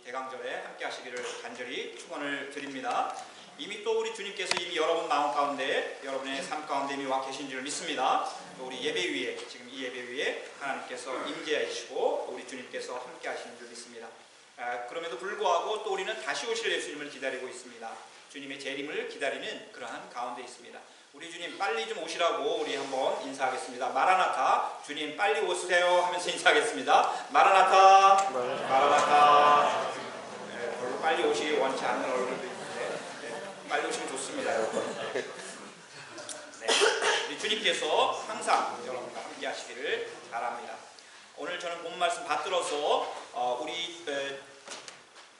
대강절에 함께 하시기를 간절히 축원을 드립니다. 이미 또 우리 주님께서 이미 여러분 마음 가운데, 여러분의 삶 가운데 이미 와 계신 줄 믿습니다. 또 우리 예배 위에, 지금 이 예배 위에 하나님께서 임재하시고 우리 주님께서 함께 하시는 줄 믿습니다. 그럼에도 불구하고 또 우리는 다시 오실 예수님을 기다리고 있습니다. 주님의 재림을 기다리는 그러한 가운데 있습니다. 우리 주님 빨리 좀 오시라고 우리 한번 인사하겠습니다. 마라나타, 주님 빨리 오세요 하면서 인사하겠습니다. 마라나타, 마라나타. 별로 빨리 오시기 원치 않는 얼굴도 있는데 빨리 오시면 좋습니다. 우리 주님께서 항상 여러분과 함께 하시기를 바랍니다. 오늘 저는 본 말씀 받들어서 우리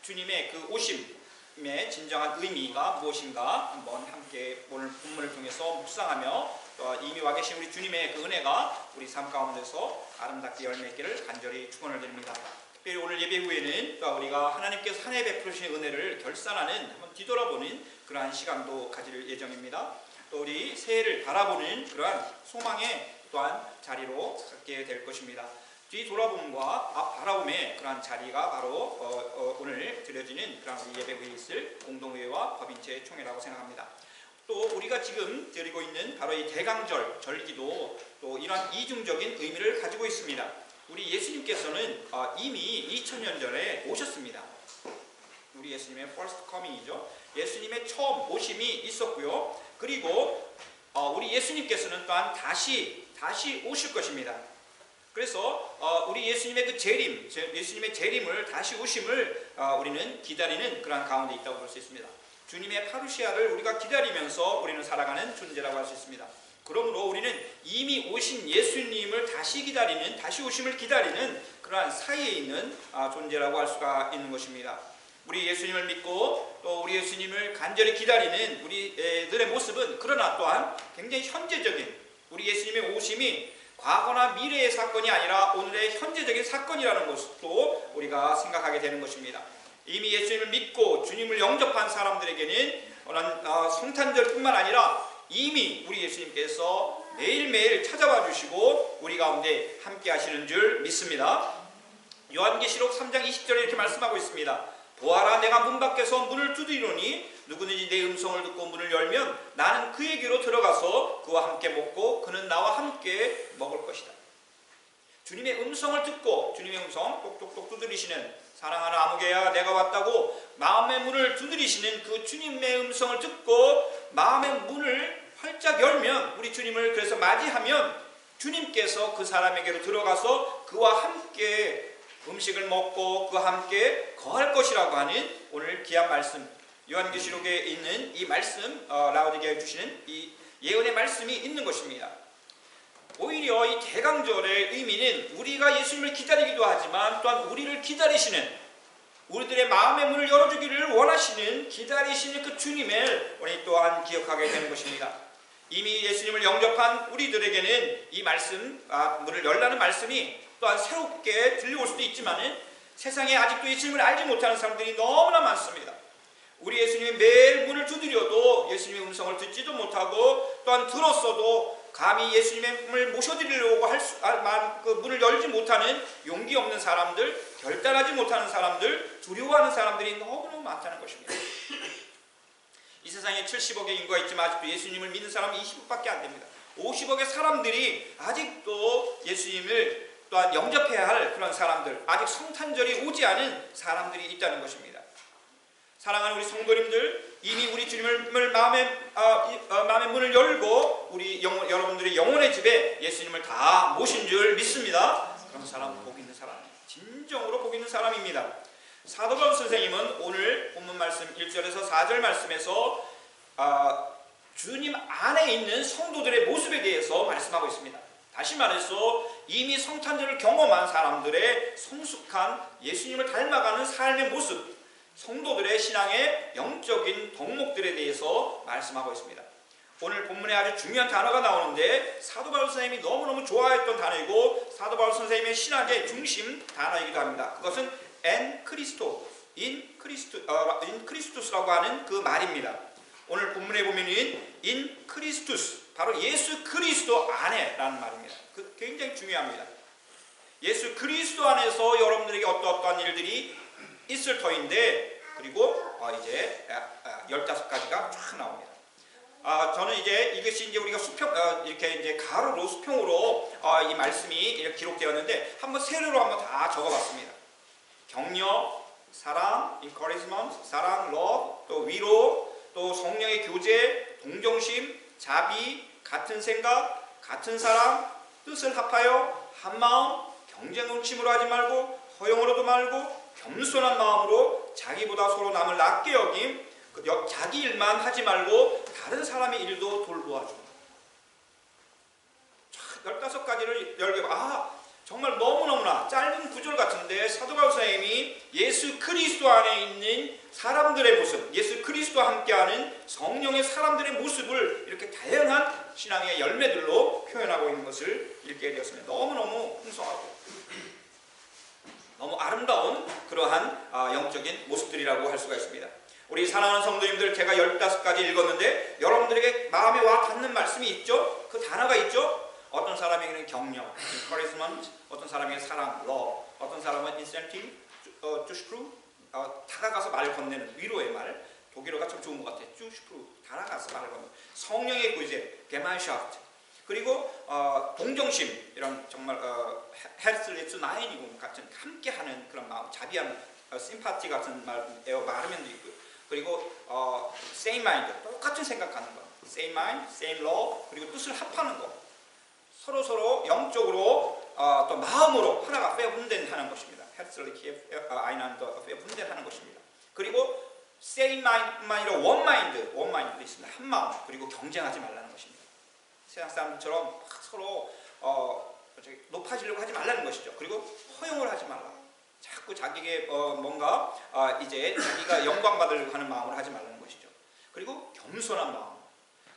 주님의 그 오심의 진정한 의미가 무엇인가 한번 함께 오늘 본문을 통해서 묵상하며 이미 와 계신 우리 주님의 그 은혜가 우리 삶 가운데서 아름답게 열매있기를 간절히 축원을 드립니다. 특별히 오늘 예배 후에는 또 우리가 하나님께서 한 해 베푸시는 은혜를 결산하는 한번 뒤돌아보는 그러한 시간도 가질 예정입니다. 또 우리 새해를 바라보는 그러한 소망의 또한 자리로 갖게 될 것입니다. 뒤 돌아봄과 앞 바라봄의 그러한 자리가 바로 오늘 드려지는 그런 예배 후에 있을 공동회와 법인체 총회라고 생각합니다. 또 우리가 지금 드리고 있는 바로 이 대강절 절기도 또 이러한 이중적인 의미를 가지고 있습니다. 우리 예수님께서는 이미 2000년 전에 오셨습니다. 우리 예수님의 first coming이죠. 예수님의 처음 오심이 있었고요. 그리고 우리 예수님께서는 또한 다시 오실 것입니다. 그래서 우리 예수님의 그 재림, 예수님의 재림을 다시 오심을 우리는 기다리는 그런 가운데 있다고 볼 수 있습니다. 주님의 파루시아를 우리가 기다리면서 우리는 살아가는 존재라고 할 수 있습니다. 그러므로 우리는 이미 오신 예수님을 다시 오심을 기다리는 그러한 사이에 있는 존재라고 할 수가 있는 것입니다. 우리 예수님을 믿고 또 우리 예수님을 간절히 기다리는 우리들의 모습은 그러나 또한 굉장히 현재적인 우리 예수님의 오심이 과거나 미래의 사건이 아니라 오늘의 현재적인 사건이라는 것도 우리가 생각하게 되는 것입니다. 이미 예수님을 믿고 주님을 영접한 사람들에게는 성탄절뿐만 아니라 이미 우리 예수님께서 매일매일 찾아와 주시고 우리 가운데 함께 하시는 줄 믿습니다. 요한계시록 3장 20절에 이렇게 말씀하고 있습니다. 보아라, 내가 문 밖에서 문을 두드리노니 누구든지 내 음성을 듣고 문을 열면 나는 그에게로 들어가서 그와 함께 먹고 그는 나와 함께 먹을 것이다. 주님의 음성을 듣고 주님의 음성 똑똑똑 두드리시는 사랑하는 아무개야 내가 왔다고 마음의 문을 두드리시는 그 주님의 음성을 듣고 마음의 문을 활짝 열면 우리 주님을 그래서 맞이하면 주님께서 그 사람에게로 들어가서 그와 함께 음식을 먹고 그와 함께 거할 것이라고 하는 오늘 귀한 말씀, 요한계시록에 있는 이 말씀, 라오디게아에 주시는 이 예언의 말씀이 있는 것입니다. 오히려 이 대강절의 의미는 우리가 예수님을 기다리기도 하지만 또한 우리를 기다리시는, 우리들의 마음의 문을 열어주기를 원하시는 기다리시는 그 주님을 우리 또한 기억하게 되는 것입니다. 이미 예수님을 영접한 우리들에게는 이 말씀, 문을 열라는 말씀이 또한 새롭게 들려올 수도 있지만 세상에 아직도 예수님을 알지 못하는 사람들이 너무나 많습니다. 우리 예수님이 매일 문을 두드려도 예수님의 음성을 듣지도 못하고 또한 들었어도 감히 예수님을 모셔드리려고 그 문을 열지 못하는 용기 없는 사람들, 결단하지 못하는 사람들, 두려워하는 사람들이 너무너무 많다는 것입니다. 이 세상에 70억의 인구가 있지만 아직도 예수님을 믿는 사람은 20억밖에 안 됩니다. 50억의 사람들이 아직도 예수님을 또한 영접해야 할 그런 사람들, 아직 성탄절이 오지 않은 사람들이 있다는 것입니다. 사랑하는 우리 성도님들, 이미 우리 주님을 마음의 문을 열고 우리 여러분들의 영혼의 집에 예수님을 다 모신 줄 믿습니다. 그런 사람은 복 있는 사람, 진정으로 복 있는 사람입니다. 사도 바울 선생님은 오늘 본문 말씀 1절에서 4절 말씀에서 주님 안에 있는 성도들의 모습에 대해서 말씀하고 있습니다. 다시 말해서 이미 성탄절을 경험한 사람들의 성숙한 예수님을 닮아가는 삶의 모습, 성도들의 신앙의 영적인 덕목들에 대해서 말씀하고 있습니다. 오늘 본문에 아주 중요한 단어가 나오는데 사도 바울 선생님이 너무너무 좋아했던 단어이고 사도 바울 선생님의 신학의 중심 단어이기도 합니다. 그것은 엔 크리스토, 인 크리스투스라고 하는 그 말입니다. 오늘 본문에 보면은 인 크리스투스, 바로 예수 그리스도 안에라는 말입니다. 굉장히 중요합니다. 예수 그리스도 안에서 여러분들에게 어떠한 일들이 있을 터인데 그리고 이제 15가지가 쫙 나옵니다. 저는 이제 이것이 이제 우리가 수평 이렇게 이제 가로로 수평으로 이 말씀이 이렇게 기록되었는데 한번 세로로 한번 다 적어봤습니다. 격려, 사랑, encouragement, 사랑, love, 또 위로, 또 성령의 교제, 동정심, 자비, 같은 생각, 같은 사랑, 뜻을 합하여 한 마음, 경쟁 음침으로 하지 말고 허용으로도 말고 겸손한 마음으로 자기보다 서로 남을 낮게 여김, 자기 일만 하지 말고 다른 사람의 일도 돌보아주고. 15가지를 정말 너무너무나 짧은 구절 같은데 사도 바울 선생님이 예수 그리스도 안에 있는 사람들의 모습, 예수 그리스도와 함께하는 성령의 사람들의 모습을 이렇게 다양한 신앙의 열매들로 표현하고 있는 것을 읽게 되었습니다. 너무너무 풍성하고 너무 아름다운 그러한 영적인 모습들이라고 할 수가 있습니다. 우리 사랑하는 성도님들, 제가 15가지 읽었는데 여러분들에게 마음에 와 닿는 말씀이 있죠? 그 단어가 있죠? 어떤 사람에게는 격려, encouragement, 어떤 사람에게는 사랑, love, 어떤 사람은 incentive, Zuspruch, 다가가서 말을 건네는 위로의 말, 독일어가 참 좋은 것 같아요. Zuspruch, 다가가서 말을 건네는 성령의 구제, Gemeinschaft, 그리고 동정심, 이런 정말 Herzlich Neinigung 같은 함께하는 그런 마음, 자비하는 심파티 같은 말하면도 있고요. 그리고 same mind, 똑같은 생각하는 것, same mind, same love, 그리고 뜻을 합하는 것, 서로 영적으로 또 마음으로 하나가 분대하는 것입니다. Herzlich einander 분대하는 것입니다. 그리고 same mind뿐만 아니라 one mind도 있습니다. 한 마음, 그리고 경쟁하지 말라는 것입니다. 세상 사람들처럼 막 서로 높아지려고 하지 말라는 것이죠. 그리고 허용을 하지 말라. 자꾸 자기에게 뭔가 이제 자기가 영광받으려고 하는 마음을 하지 말라는 것이죠. 그리고 겸손한 마음.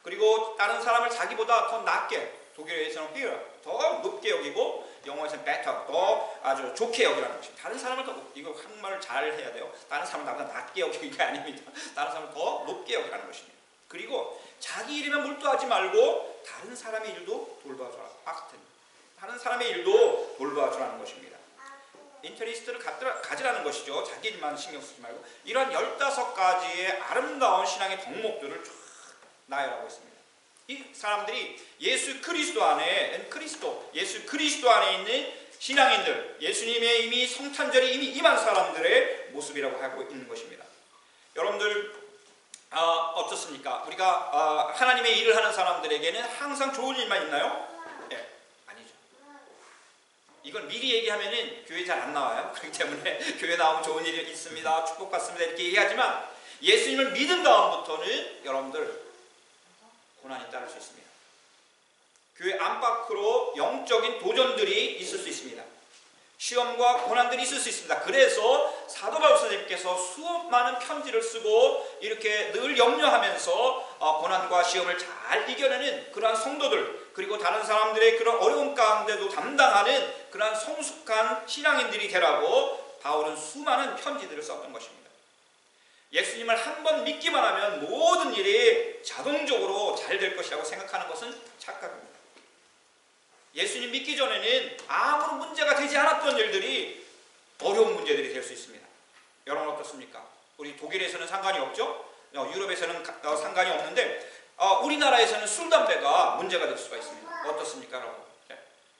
그리고 다른 사람을 자기보다 더 낮게, 독일어에서는 here, 더 높게 여기고 영어에서는 better, 더 아주 좋게 여기라는 것입니다. 다른 사람을 더, 이거 한국말을 잘 해야 돼요. 다른 사람을 나보다 낮게 여기는 게 아닙니다. 다른 사람을 더 높게 여기라는 것입니다. 그리고 자기 일에만 몰두하지 말고 다른 사람의 일도 돌봐줘라. 다른 사람의 일도 돌봐주라는 것입니다. 인터리스트를 가지라는 것이죠. 자기 일만 신경 쓰지 말고. 이런 15가지의 아름다운 신앙의 덕목들을 쫙 나열하고 있습니다. 이 사람들이 예수 그리스도 안에 있는 신앙인들, 예수님의 이미 성탄절이 이미 임한 사람들의 모습이라고 하고 있는 것입니다. 여러분들 어떻습니까? 우리가 하나님의 일을 하는 사람들에게는 항상 좋은 일만 있나요? 네, 아니죠. 이건 미리 얘기하면은 교회 잘 안 나와요. 그렇기 때문에 교회 나오면 좋은 일이 있습니다, 축복받습니다 이렇게 얘기하지만 예수님을 믿은 다음부터는 여러분들 고난이 따를 수 있습니다. 교회 안팎으로 영적인 도전들이 있을 수 있습니다. 시험과 고난들이 있을 수 있습니다. 그래서 사도 바울 선생님께서 수업 많은 편지를 쓰고 이렇게 늘 염려하면서 고난과 시험을 잘 이겨내는 그러한 성도들, 그리고 다른 사람들의 그런 어려움 가운데도 담당하는 그러한 성숙한 신앙인들이 되라고 바울은 수많은 편지들을 썼던 것입니다. 예수님을 한 번 믿기만 하면 모든 일이 자동적으로 잘 될 것이라고 생각하는 것은 착각입니다. 예수님 믿기 전에는 아무런 문제가 되지 않았던 일들이 어려운 문제들이 될 수 있습니다. 여러분 어떻습니까? 우리 독일에서는 상관이 없죠? 유럽에서는 상관이 없는데 우리나라에서는 술, 담배가 문제가 될 수가 있습니다. 어떻습니까, 여러분?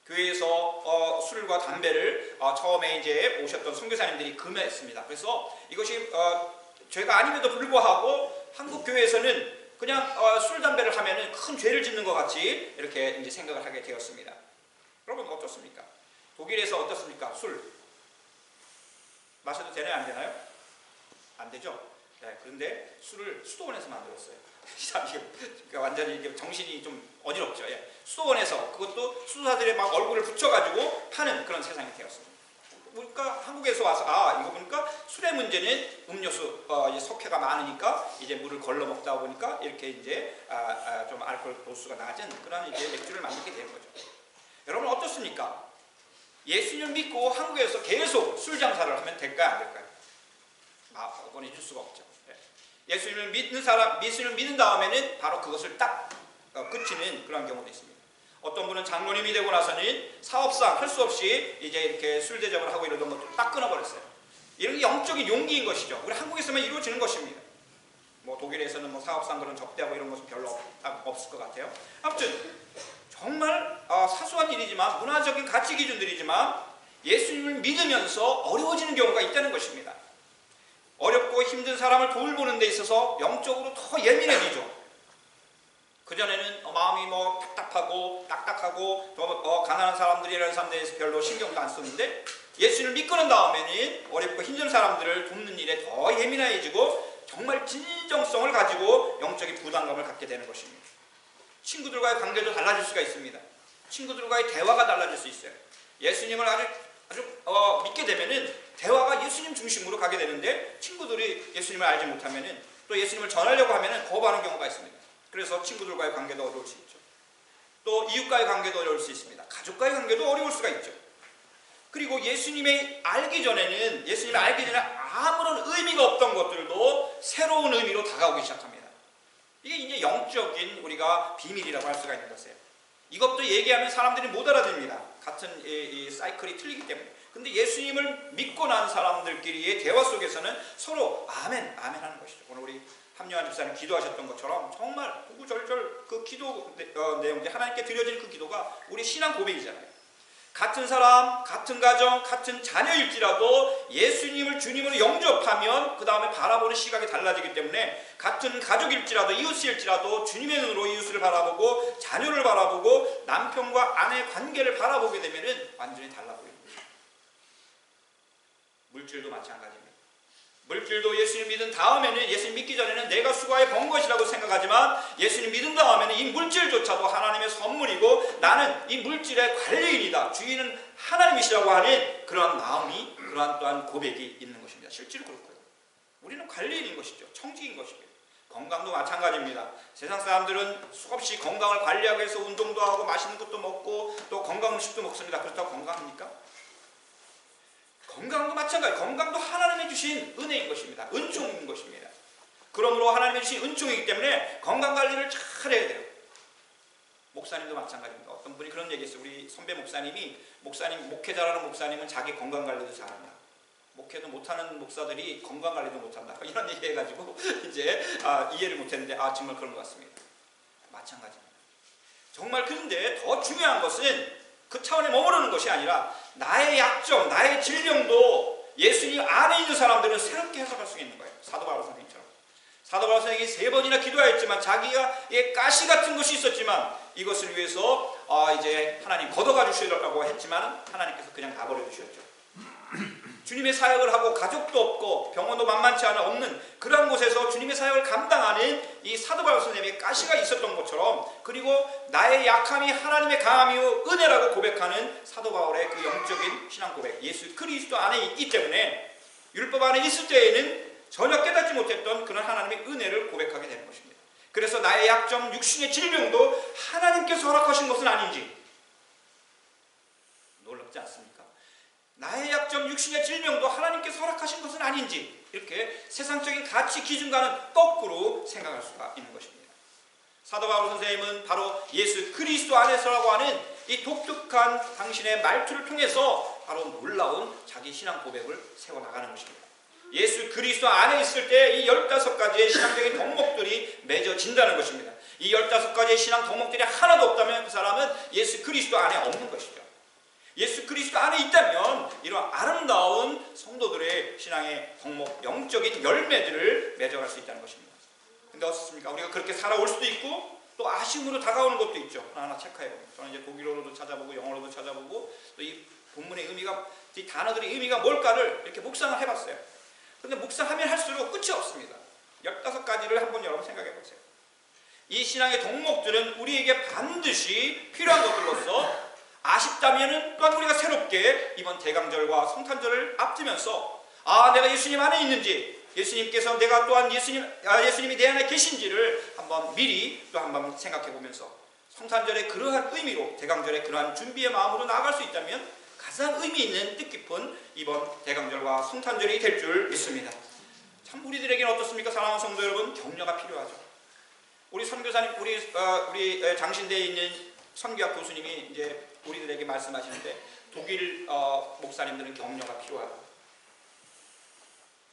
교회에서 술과 담배를 처음에 이제 오셨던 선교사님들이 금했습니다. 그래서 이것이 죄가 아님에도 불구하고 한국 교회에서는 그냥 술, 담배를 하면은 큰 죄를 짓는 것 같이 이렇게 이제 생각을 하게 되었습니다. 여러분 어떻습니까? 독일에서 어떻습니까? 술 마셔도 되나요, 안 되나요? 안 되죠. 네, 그런데 술을 수도원에서 만들었어요. 그러니까 완전히 이게 정신이 좀 어지럽죠. 예. 수도원에서 그것도 수도사들의 막 얼굴을 붙여가지고 파는 그런 세상이 되었습니다. 그러니까 한국에서 와서 이거 보니까 술의 문제는 음료수 석회가 많으니까 이제 물을 걸러 먹다 보니까 이렇게 이제 좀 알코올 도수가 낮은 그런 이제 맥주를 만들게 되는 거죠. 여러분 어떻습니까? 예수님을 믿고 한국에서 계속 술 장사를 하면 될까요, 안 될까요? 보내줄 수가 없죠. 예수님을 믿는 다음에는 바로 그것을 딱 그치는 그런 경우도 있습니다. 어떤 분은 장로님이 되고 나서는 사업상 할 수 없이 이제 이렇게 술 대접을 하고 이러던 것도 딱 끊어버렸어요. 이런 게 영적인 용기인 것이죠. 우리 한국에서만 이루어지는 것입니다. 뭐 독일에서는 뭐 사업상 그런 접대하고 이런 것은 별로 없을 것 같아요. 아무튼 정말 사소한 일이지만 문화적인 가치 기준들이지만 예수님을 믿으면서 어려워지는 경우가 있다는 것입니다. 어렵고 힘든 사람을 돌보는 데 있어서 영적으로 더 예민해지죠. 그전에는 마음이 뭐 답답하고 딱딱하고 가난한 사람들이라는 사람들에 대해서 별로 신경도 안 썼는데 예수님을 믿고 난 다음에는 어렵고 힘든 사람들을 돕는 일에 더 예민해지고 정말 진정성을 가지고 영적인 부담감을 갖게 되는 것입니다. 친구들과의 관계도 달라질 수가 있습니다. 친구들과의 대화가 달라질 수 있어요. 예수님을 아주 믿게 되면은 대화가 예수님 중심으로 가게 되는데 친구들이 예수님을 알지 못하면은 또 예수님을 전하려고 하면은 거부하는 경우가 있습니다. 그래서 친구들과의 관계도 어려울 수 있죠. 또 이웃과의 관계도 어려울 수 있습니다. 가족과의 관계도 어려울 수가 있죠. 그리고 예수님을 알기 전에 아무런 의미가 없던 것들도 새로운 의미로 다가오기 시작합니다. 이게 이제 영적인 우리가 비밀이라고 할 수가 있는 것이에요. 이것도 얘기하면 사람들이 못 알아듣습니다. 같은 이 사이클이 틀리기 때문에. 근데 예수님을 믿고 난 사람들끼리의 대화 속에서는 서로 아멘, 아멘 하는 것이죠. 오늘 우리 함요한 집사님 기도하셨던 것처럼 정말 구구절절 그 기도 내용들 하나님께 드려진 그 기도가 우리 신앙 고백이잖아요. 같은 사람, 같은 가정, 같은 자녀일지라도 예수님을 주님으로 영접하면 그 다음에 바라보는 시각이 달라지기 때문에 같은 가족일지라도 이웃일지라도 주님의 눈으로 이웃을 바라보고 자녀를 바라보고 남편과 아내의 관계를 바라보게 되면 완전히 달라 보입니다. 물질도 마찬가지입니다. 물질도 예수님 믿은 다음에는 예수님 믿기 전에는 내가 수고해 번 것이라고 생각하지만 예수님 믿은 다음에는 이 물질조차도 하나님의 선물이고 나는 이 물질의 관리인이다. 주인은 하나님이시라고 하는 그러한 마음이 그러한 또한 고백이 있는 것입니다. 실제로 그렇고요. 우리는 관리인인 것이죠. 청지인 것이고요. 건강도 마찬가지입니다. 세상 사람들은 수없이 건강을 관리하기 위해서 운동도 하고 맛있는 것도 먹고 또 건강 음식도 먹습니다. 그렇다고 건강합니까? 건강도 마찬가지. 건강도 하나님이 주신 은혜인 것입니다. 은총인 것입니다. 그러므로 하나님이 주신 은총이기 때문에 건강관리를 잘 해야 돼요. 목사님도 마찬가지입니다. 어떤 분이 그런 얘기했어요. 우리 선배 목사님 목회 잘하는 목사님은 자기 건강관리도 잘한다. 목회도 못하는 목사들이 건강관리도 못한다. 이런 얘기 해가지고 이제 이해를 못했는데 정말 그런 것 같습니다. 마찬가지입니다. 정말 그런데 더 중요한 것은 그 차원에 머무르는 것이 아니라 나의 약점, 나의 질병도 예수님 안에 있는 사람들은 새롭게 해석할 수 있는 거예요. 사도 바울 선생님처럼. 사도 바울 선생님이 3번이나 기도하였지만 자기가 가시 같은 것이 있었지만 이것을 위해서 이제 하나님 걷어가 주시라고 했지만 하나님께서 그냥 다 버려주셨죠. 주님의 사역을 하고 가족도 없고 병원도 만만치 않아 없는 그런 곳에서 주님의 사역을 감당하는 이 사도 바울 선생님의 가시가 있었던 것처럼 그리고 나의 약함이 하나님의 강함이요 은혜라고 고백하는 사도 바울의 그 영적인 신앙 고백 예수 그리스도 안에 있기 때문에 율법 안에 있을 때에는 전혀 깨닫지 못했던 그런 하나님의 은혜를 고백하게 되는 것입니다. 그래서 나의 약점 육신의 질병도 하나님께서 허락하신 것은 아닌지 놀랍지 않습니까? 나의 약점 육신의 질병도 하나님께서 허락하신 것은 아닌지 이렇게 세상적인 가치 기준과는 거꾸로 생각할 수가 있는 것입니다. 사도 바울 선생님은 바로 예수 그리스도 안에서라고 하는 이 독특한 당신의 말투를 통해서 바로 놀라운 자기 신앙 고백을 세워나가는 것입니다. 예수 그리스도 안에 있을 때 이 15가지의 신앙적인 덕목들이 맺어진다는 것입니다. 이 15가지의 신앙 덕목들이 하나도 없다면 그 사람은 예수 그리스도 안에 없는 것이죠. 예수 그리스도 안에 있다면 이런 아름다운 성도들의 신앙의 덕목, 영적인 열매들을 맺어갈 수 있다는 것입니다. 근데 어떻습니까? 우리가 그렇게 살아올 수도 있고 또 아쉬움으로 다가오는 것도 있죠. 하나하나 체크해봅니다. 저는 이제 독일어로도 찾아보고 영어로도 찾아보고 또 이 본문의 의미가 이 단어들의 의미가 뭘까를 이렇게 묵상을 해봤어요. 그런데 묵상하면 할수록 끝이 없습니다. 15가지를 한번 여러분 생각해 보세요. 이 신앙의 덕목들은 우리에게 반드시 필요한 것들로서 아쉽다면 또한 우리가 새롭게 이번 대강절과 성탄절을 앞두면서 내가 예수님 안에 있는지 예수님께서 내가 또한 예수님이 내 안에 계신지를 한번 미리 또 한번 생각해 보면서 성탄절의 그러한 의미로 대강절의 그러한 준비의 마음으로 나아갈 수 있다면 가장 의미 있는 뜻깊은 이번 대강절과 성탄절이 될 줄 믿습니다. 참 우리들에게는 어떻습니까? 사랑하는 성도 여러분, 격려가 필요하죠. 우리 선교사님, 우리 장신대에 있는 선교학 교수님이 이제 우리들에게 말씀하시는데 독일 목사님들은 격려가 필요하다.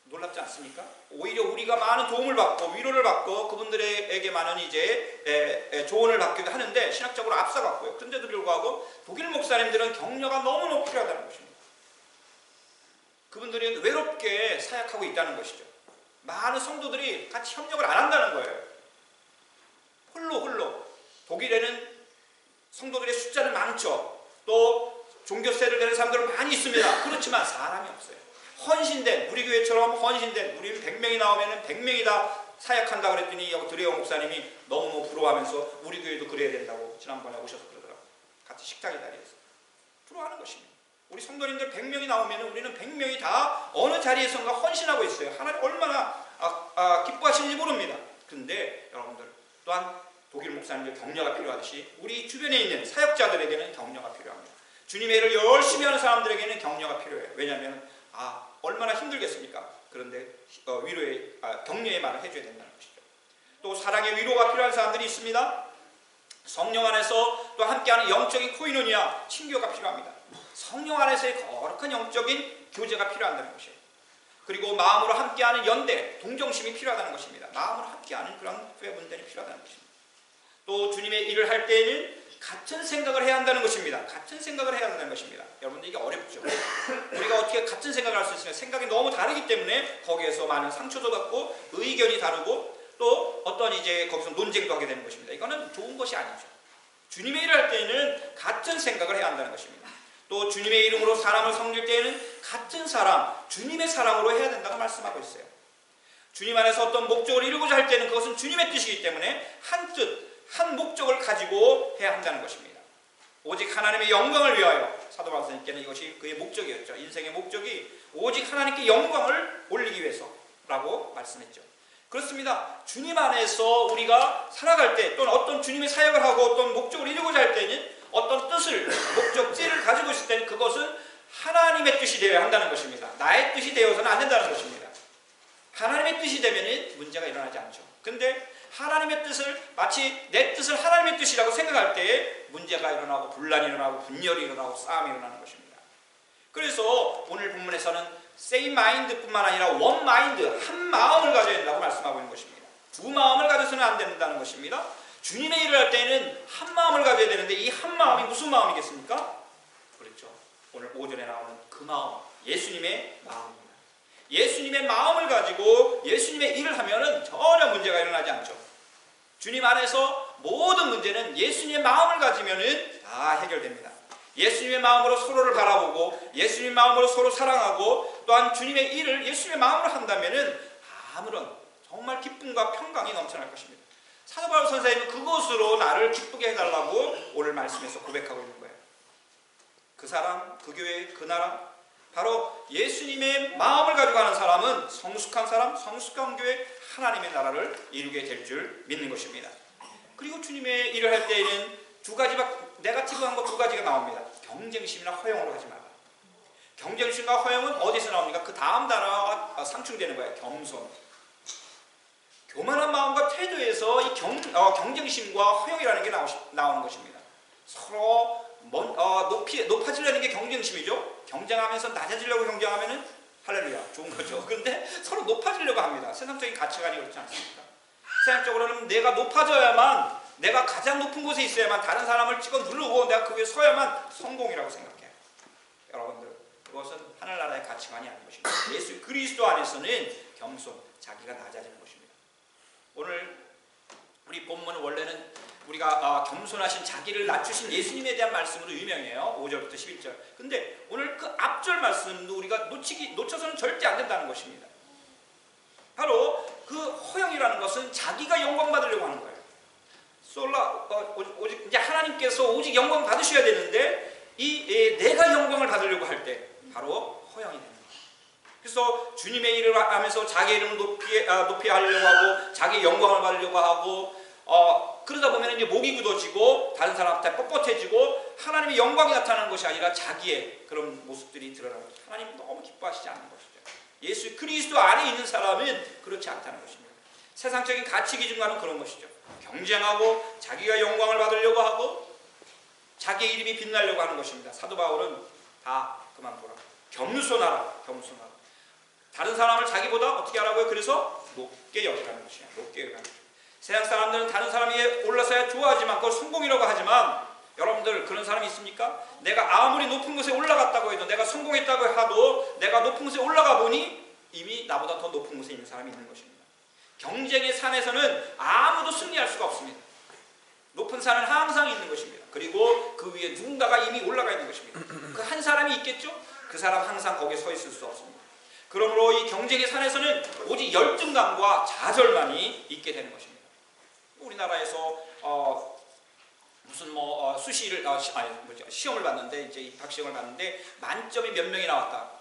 놀랍지 않습니까? 오히려 우리가 많은 도움을 받고 위로를 받고 그분들에게 많은 이제 조언을 받기도 하는데 신학적으로 앞서갔고요. 그런데도 불구하고 독일 목사님들은 격려가 너무너무 필요하다는 것입니다. 그분들이 외롭게 사역하고 있다는 것이죠. 많은 성도들이 같이 협력을 안 한다는 거예요. 홀로. 독일에는 성도들의 숫자는 많죠. 또 종교세를 내는 사람들은 많이 있습니다. 그렇지만 사람이 없어요. 헌신된, 우리 교회처럼 헌신된, 우리 100명이 나오면 100명이 다 사역한다 그랬더니 여기 드레오 목사님이 너무 부러워하면서 우리 교회도 그래야 된다고 지난번에 오셔서 그러더라고요. 같이 식탁의 자리에서. 부러워하는 것입니다. 우리 성도님들 100명이 나오면 우리는 100명이 다 어느 자리에선가 헌신하고 있어요. 하나님 얼마나 기뻐하시는지 모릅니다. 그런데 여러분들 또한 독일 목사님들 격려가 필요하듯이 우리 주변에 있는 사역자들에게는 격려가 필요합니다. 주님의 일을 열심히 하는 사람들에게는 격려가 필요해요. 왜냐하면 얼마나 힘들겠습니까? 그런데 격려의 말을 해줘야 된다는 것이죠. 또 사랑의 위로가 필요한 사람들이 있습니다. 성령 안에서 또 함께하는 영적인 코이노니아, 친교가 필요합니다. 성령 안에서의 거룩한 영적인 교제가 필요하다는 것이에요. 그리고 마음으로 함께하는 연대, 동정심이 필요하다는 것입니다. 마음으로 함께하는 그런 교회분들이 필요하다는 것입니다. 또 주님의 일을 할 때에는 같은 생각을 해야 한다는 것입니다. 같은 생각을 해야 한다는 것입니다. 여러분들 이게 어렵죠. 우리가 어떻게 같은 생각을 할 수 있으냐. 생각이 너무 다르기 때문에 거기에서 많은 상처도 받고 의견이 다르고 또 어떤 이제 거기서 논쟁도 하게 되는 것입니다. 이거는 좋은 것이 아니죠. 주님의 일을 할 때에는 같은 생각을 해야 한다는 것입니다. 또 주님의 이름으로 사람을 섬길 때에는 같은 사랑, 주님의 사랑으로 해야 된다고 말씀하고 있어요. 주님 안에서 어떤 목적을 이루고자 할 때는 그것은 주님의 뜻이기 때문에 한 뜻, 한 목적을 가지고 해야 한다는 것입니다. 오직 하나님의 영광을 위하여 사도 바울 선생님께는 이것이 그의 목적이었죠. 인생의 목적이 오직 하나님께 영광을 올리기 위해서라고 말씀했죠. 그렇습니다. 주님 안에서 우리가 살아갈 때 또는 어떤 주님의 사역을 하고 어떤 목적을 이루고자 할 때는 어떤 뜻을, 목적지를 가지고 있을 때는 그것은 하나님의 뜻이 되어야 한다는 것입니다. 나의 뜻이 되어서는 안 된다는 것입니다. 하나님의 뜻이 되면 문제가 일어나지 않죠. 근데 하나님의 뜻을 마치 내 뜻을 하나님의 뜻이라고 생각할 때에 문제가 일어나고 분란이 일어나고 분열이 일어나고 싸움이 일어나는 것입니다. 그래서 오늘 본문에서는 same mind뿐만 아니라 one mind, 한 마음을 가져야 된다고 말씀하고 있는 것입니다. 두 마음을 가져서는 안 된다는 것입니다. 주님의 일을 할 때는 한 마음을 가져야 되는데 이 한 마음이 무슨 마음이겠습니까? 그렇죠. 오늘 오전에 나오는 그 마음, 예수님의 마음입니다. 예수님의 마음을 가지고 예수님의 일을 하면은 전혀 문제가 일어나지 않죠. 주님 안에서 모든 문제는 예수님의 마음을 가지면은 다 해결됩니다. 예수님의 마음으로 서로를 바라보고 예수님의 마음으로 서로 사랑하고 또한 주님의 일을 예수님의 마음으로 한다면은 아무런 정말 기쁨과 평강이 넘쳐날 것입니다. 사도 바울 선생님은 그것으로 나를 기쁘게 해달라고 오늘 말씀에서 고백하고 있는 거예요. 그 사람, 그 교회, 그 나라, 바로 예수님의 마음을 가지고 하는 사람은 성숙한 사람, 성숙한 교회, 하나님의 나라를 이루게 될 줄 믿는 것입니다. 그리고 주님의 일을 할 때에는 두 가지가, 네거티브한 거 두 가지가 나옵니다. 경쟁심이나 허영으로 하지 마라. 경쟁심과 허영은 어디서 나옵니까? 그 다음 단어가 상충되는 거예요. 겸손. 교만한 마음과 태도에서 이 경쟁심과 허영이라는 게 나오는 것입니다. 서로 높아지려는 게 경쟁심이죠. 경쟁하면서 낮아지려고 경쟁하면은 할렐루야, 좋은 거죠. 그런데 서로 높아지려고 합니다. 세상적인 가치관이 그렇지 않습니까? 세상적으로는 내가 높아져야만, 내가 가장 높은 곳에 있어야만, 다른 사람을 찍어 누르고 내가 그 위에 서야만 성공이라고 생각해요. 여러분들, 그것은 하늘나라의 가치관이 아닌 것입니다. 예수 그리스도 안에서는 겸손, 자기가 낮아지는 것입니다. 오늘 우리 본문은 원래는 우리가 겸손하신 자기를 낮추신 예수님에 대한 말씀으로 유명해요. 5절부터 11절. 근데 오늘 그 앞절 말씀도 우리가 놓쳐서는 절대 안 된다는 것입니다. 바로 그 허영이라는 것은 자기가 영광 받으려고 하는 거예요. 오직 이제 하나님께서 오직 영광 받으셔야 되는데 내가 영광을 받으려고 할 때 바로 허영이 되는 거예요. 그래서 주님의 일을 하면서 자기 이름을 높이 하려고 하고 자기 영광을 받으려고 하고 그러다 보면 이제 목이 굳어지고 다른 사람한테 뻣뻣해지고 하나님의 영광이 나타나는 것이 아니라 자기의 그런 모습들이 드러나는 거죠. 하나님 너무 기뻐하시지 않는 것이죠. 예수 그리스도 안에 있는 사람은 그렇지 않다는 것입니다. 세상적인 가치 기준과는 그런 것이죠. 경쟁하고 자기가 영광을 받으려고 하고 자기의 이름이 빛나려고 하는 것입니다. 사도 바울은 다 그만둬라. 겸손하라. 겸손하라. 다른 사람을 자기보다 어떻게 하라고요? 그래서 높게 여기라는 것이야. 높게 여기라는 것이야. 세상 사람들은 다른 사람 위에 올라서야 좋아하지만 그걸 성공이라고 하지만 여러분들 그런 사람이 있습니까? 내가 아무리 높은 곳에 올라갔다고 해도 내가 성공했다고 해도 내가 높은 곳에 올라가 보니 이미 나보다 더 높은 곳에 있는 사람이 있는 것입니다. 경쟁의 산에서는 아무도 승리할 수가 없습니다. 높은 산은 항상 있는 것입니다. 그리고 그 위에 누군가가 이미 올라가 있는 것입니다. 그 한 사람이 있겠죠? 그 사람 항상 거기에 서 있을 수 없습니다. 그러므로 이 경쟁의 산에서는 오직 열등감과 좌절만이 있게 되는 것입니다. 우리나라에서 무슨 수시를 시험을 봤는데 이제 입학시험을 봤는데 만점이 몇 명이 나왔다.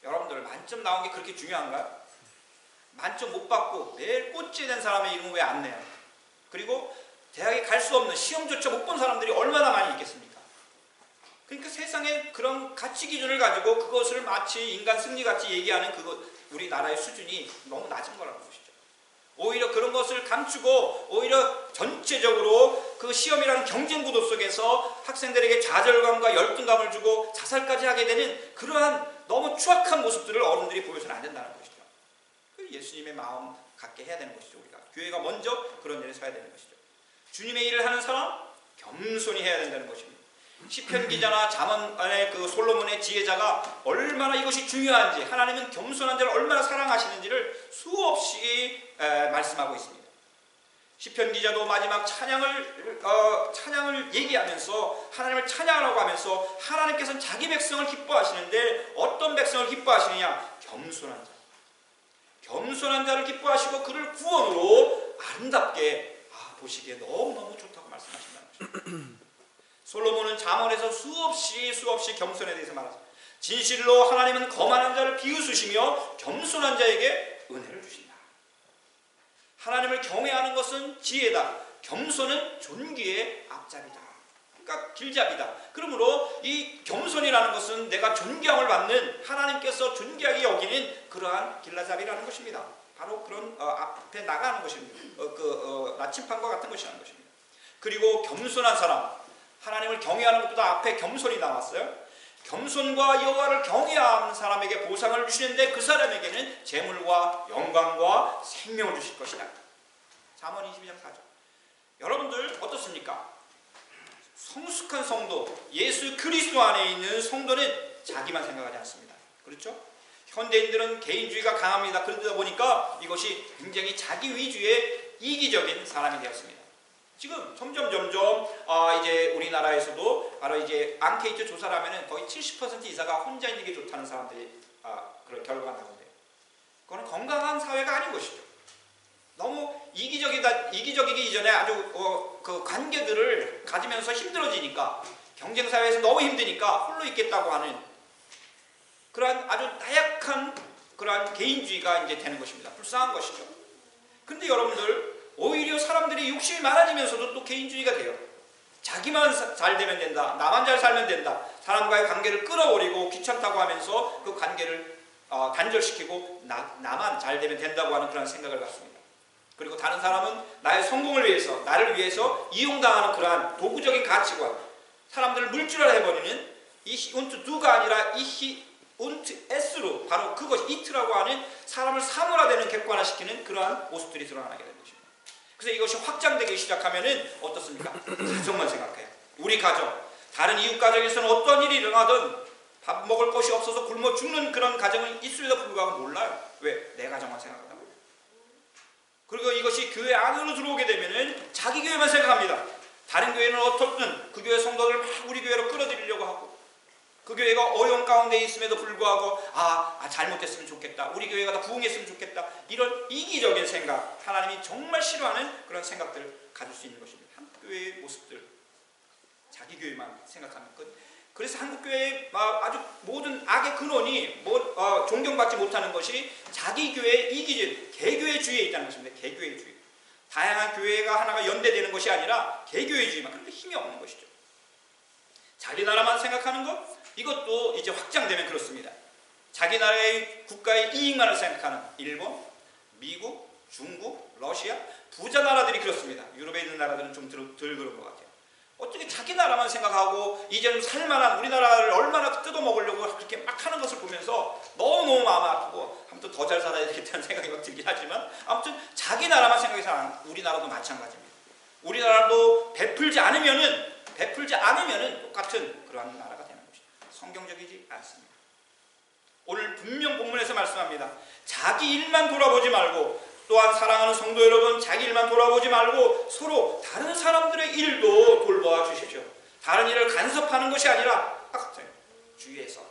여러분들 만점 나온 게 그렇게 중요한가요? 만점 못 받고 매일 꼴찌 된 사람의 이름은 왜 안 내요? 그리고 대학에 갈 수 없는 시험조차 못 본 사람들이 얼마나 많이 있겠습니까? 그러니까 세상에 그런 가치 기준을 가지고 그것을 마치 인간 승리같이 얘기하는 우리나라의 수준이 너무 낮은 거라는 것이죠. 오히려 그런 것을 감추고 오히려 전체적으로 그 시험이라는 경쟁 구도 속에서 학생들에게 좌절감과 열등감을 주고 자살까지 하게 되는 그러한 너무 추악한 모습들을 어른들이 보여서는 안 된다는 것이죠. 예수님의 마음 갖게 해야 되는 것이죠. 우리가 교회가 먼저 그런 일에 서야 되는 것이죠. 주님의 일을 하는 사람 겸손히 해야 된다는 것입니다. 시편 기자나 잠언의 그 솔로몬의 지혜자가 얼마나 이것이 중요한지 하나님은 겸손한 자를 얼마나 사랑하시는지를 수없이 말씀하고 있습니다. 시편 기자도 마지막 찬양을 얘기하면서 하나님을 찬양하라고 하면서 하나님께서는 자기 백성을 기뻐하시는데 어떤 백성을 기뻐하시느냐? 겸손한 자. 겸손한 자를 기뻐하시고 그를 구원으로 아름답게 보시기에 너무너무 좋다고 말씀하신다는 것입니다. 솔로몬은 잠언에서 수없이 겸손에 대해서 말하죠. 진실로 하나님은 거만한 자를 비웃으시며 겸손한 자에게 은혜를 주신다. 하나님을 경외하는 것은 지혜다. 겸손은 존귀의 앞잡이다. 그러니까 길잡이다. 그러므로 이 겸손이라는 것은 내가 존경을 받는 하나님께서 존귀하게 여기는 그러한 길라잡이라는 것입니다. 바로 그런 앞에 나가는 것입니다. 나침판과 같은 것이라는 것입니다. 그리고 겸손한 사람, 하나님을 경외하는 것보다 앞에 겸손이 나왔어요. 겸손과 여호와를 경외하는 사람에게 보상을 주시는데 그 사람에게는 재물과 영광과 생명을 주실 것이다. 잠언 22장 4절. 여러분들 어떻습니까? 성숙한 성도, 예수 그리스도 안에 있는 성도는 자기만 생각하지 않습니다. 그렇죠? 현대인들은 개인주의가 강합니다. 그러다 보니까 이것이 굉장히 자기 위주의 이기적인 사람이 되었습니다. 지금 점점 이제 우리나라에서도 바로 이제 앙케이트 조사를 하면은 거의 70% 이상가 혼자 있는 게 좋다는 사람들이 그런 결과가 나오는데 그거는 건강한 사회가 아닌 것이죠. 너무 이기적이기 이전에 아주 그 관계들을 가지면서 힘들어지니까 경쟁 사회에서 너무 힘드니까 홀로 있겠다고 하는 그러한 아주 나약한 그러한 개인주의가 이제 되는 것입니다. 불쌍한 것이죠. 근데 여러분들 오히려 사람들이 욕심이 많아지면서도 또 개인주의가 돼요. 자기만 잘 되면 된다. 나만 잘 살면 된다. 사람과의 관계를 끌어올리고 귀찮다고 하면서 그 관계를 단절시키고 나만 잘 되면 된다고 하는 그런 생각을 갖습니다. 그리고 다른 사람은 나의 성공을 위해서 나를 위해서 이용당하는 그러한 도구적인 가치관 사람들을 물질화를 해버리는 이히 운트 두가 아니라 이히 운트 S로 바로 그것이 이트라고 하는 사람을 사물화되는 객관화시키는 그러한 모습들이 드러나게 되는 것입니다. 그래서 이것이 확장되기 시작하면은 어떻습니까? 가정만 생각해요. 우리 가정, 다른 이웃 가정에서는 어떤 일이 일어나든 밥 먹을 것이 없어서 굶어 죽는 그런 가정은 있음에도 불구하고 몰라요. 왜? 내 가정만 생각한다고. 그리고 이것이 교회 안으로 들어오게 되면은 자기 교회만 생각합니다. 다른 교회는 어떻든 그 교회 성도들을 막 우리 교회로 끌어들이려고 하고 그 교회가 어려운 가운데 있음에도 불구하고 잘못했으면 좋겠다. 우리 교회가 더 부흥했으면 좋겠다. 이런 이기적인 생각, 하나님이 정말 싫어하는 그런 생각들을 가질 수 있는 것입니다. 한국 교회의 모습들, 자기 교회만 생각하는 것. 그래서 한국 교회의 아주 모든 악의 근원이 존경받지 못하는 것이 자기 교회의 이기적, 개교회주의에 있다는 것입니다. 개교회주의. 다양한 교회가 하나가 연대되는 것이 아니라 개교회주의만. 그런데 힘이 없는 것이죠. 자기 나라만 생각하는 것, 이것도 이제 확장되면 그렇습니다. 자기 나라의 국가의 이익만을 생각하는 일본, 미국, 중국, 러시아, 부자 나라들이 그렇습니다. 유럽에 있는 나라들은 좀 덜 그런 것 같아요. 어떻게 자기 나라만 생각하고 이제 좀 살만한 우리나라를 얼마나 뜯어먹으려고 그렇게 막 하는 것을 보면서 너무너무 마음 아프고 아무튼 더 잘 살아야 되겠다는 생각이 막 들긴 하지만 아무튼 자기 나라만 생각해서 우리나라도 마찬가지입니다. 우리나라도 베풀지 않으면은 똑같은 그러한 나라가 되는 것입니다. 성경적이지 않습니다. 오늘 분명 본문에서 말씀합니다. 자기 일만 돌아보지 말고 또한 사랑하는 성도 여러분 자기 일만 돌아보지 말고 서로 다른 사람들의 일도 돌보아 주십시오. 다른 일을 간섭하는 것이 아니라 주위에서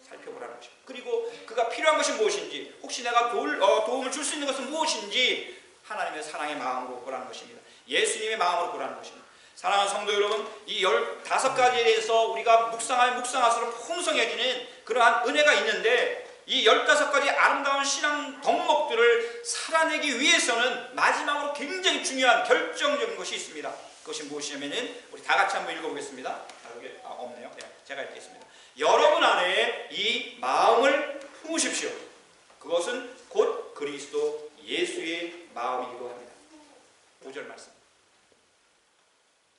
살펴보라는 것입니다. 그리고 그가 필요한 것이 무엇인지 혹시 내가 도움을 줄 수 있는 것은 무엇인지 하나님의 사랑의 마음으로 보라는 것입니다. 예수님의 마음으로 보라는 것입니다. 사랑하는 성도 여러분 이 15가지에 대해서 우리가 묵상하면 묵상할수록 풍성해지는 그러한 은혜가 있는데 이 15가지 아름다운 신앙 덕목들을 살아내기 위해서는 마지막으로 굉장히 중요한 결정적인 것이 있습니다. 그것이 무엇이냐면은 우리 다 같이 한번 읽어보겠습니다. 여기 없네요. 네, 제가 읽겠습니다. 여러분 안에 이 마음을 품으십시오. 그것은 곧 그리스도 예수의 마음이기도 합니다. 5절 말씀.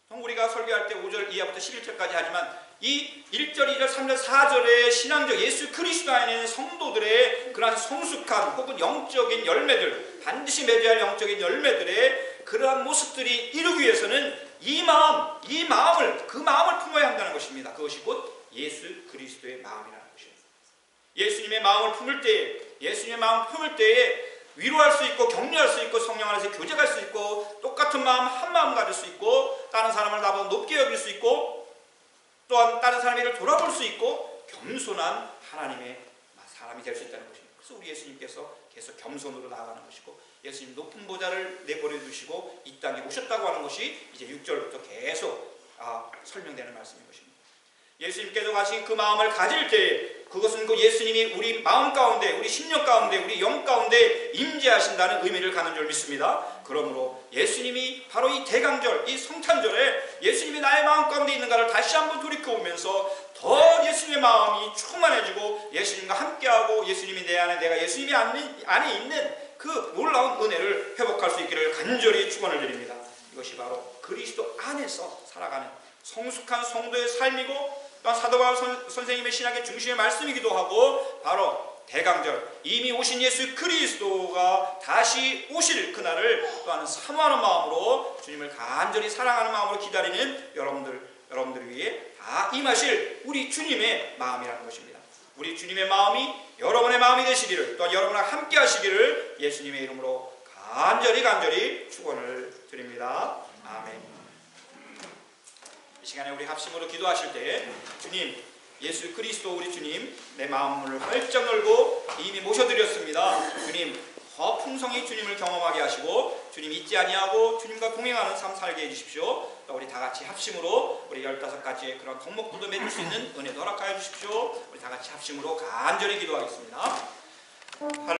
우리가 설교할 때 5절 이하부터 11절까지 하지만 이 1절, 2절, 3절, 4절의 신앙적 예수 그리스도 안에 있는 성도들의 그러한 성숙한 혹은 영적인 열매들 반드시 맺어야 할 영적인 열매들의 그러한 모습들이 이루기 위해서는 그 마음을 품어야 한다는 것입니다. 그것이 곧 예수 그리스도의 마음이라는 것입니다. 예수님의 마음을 품을 때에 위로할 수 있고 격려할 수 있고 성령 안에서 교제할 수 있고 똑같은 마음 한 마음 가질 수 있고 다른 사람을 나보다 높게 여길 수 있고 또한 다른 사람의 일을 돌아볼 수 있고 겸손한 하나님의 사람이 될 수 있다는 것입니다. 그래서 우리 예수님께서 계속 겸손으로 나아가는 것이고 예수님 높은 보좌를 내버려 두시고 이 땅에 오셨다고 하는 것이 이제 6절부터 계속 설명되는 말씀인 것입니다. 예수님께서 가신 그 마음을 가질 때에 그것은 그 예수님이 우리 마음 가운데 우리 심령 가운데 우리 영 가운데 임재하신다는 의미를 갖는 줄 믿습니다. 그러므로 예수님이 바로 이 대강절 이 성탄절에 예수님이 나의 마음 가운데 있는가를 다시 한번 돌이켜보면서 더 예수님의 마음이 충만해지고 예수님과 함께하고 예수님이 내 안에 내가 예수님이 안에 있는 그 놀라운 은혜를 회복할 수 있기를 간절히 축원을 드립니다. 이것이 바로 그리스도 안에서 살아가는 성숙한 성도의 삶이고 또한 사도 바울 선생님의 신학의 중심의 말씀이기도 하고 바로 대강절 이미 오신 예수 그리스도가 다시 오실 그날을 또한 사모하는 마음으로 주님을 간절히 사랑하는 마음으로 기다리는 여러분들 위해 다 임하실 우리 주님의 마음이라는 것입니다. 우리 주님의 마음이 여러분의 마음이 되시기를 또한 여러분과 함께 하시기를 예수님의 이름으로 간절히 축원을 드립니다. 아멘. 이 시간에 우리 합심으로 기도하실 때 주님 예수 그리스도 우리 주님 내 마음을 활짝 열고 이미 모셔드렸습니다. 주님 더 풍성히 주님을 경험하게 하시고 주님 잊지 아니하고 주님과 동행하는 삶 살게 해주십시오. 또 우리 다같이 합심으로 우리 15가지의 그런 덕목들도 맺을 수 있는 은혜도 허락하여 주십시오. 우리 다같이 합심으로 간절히 기도하겠습니다.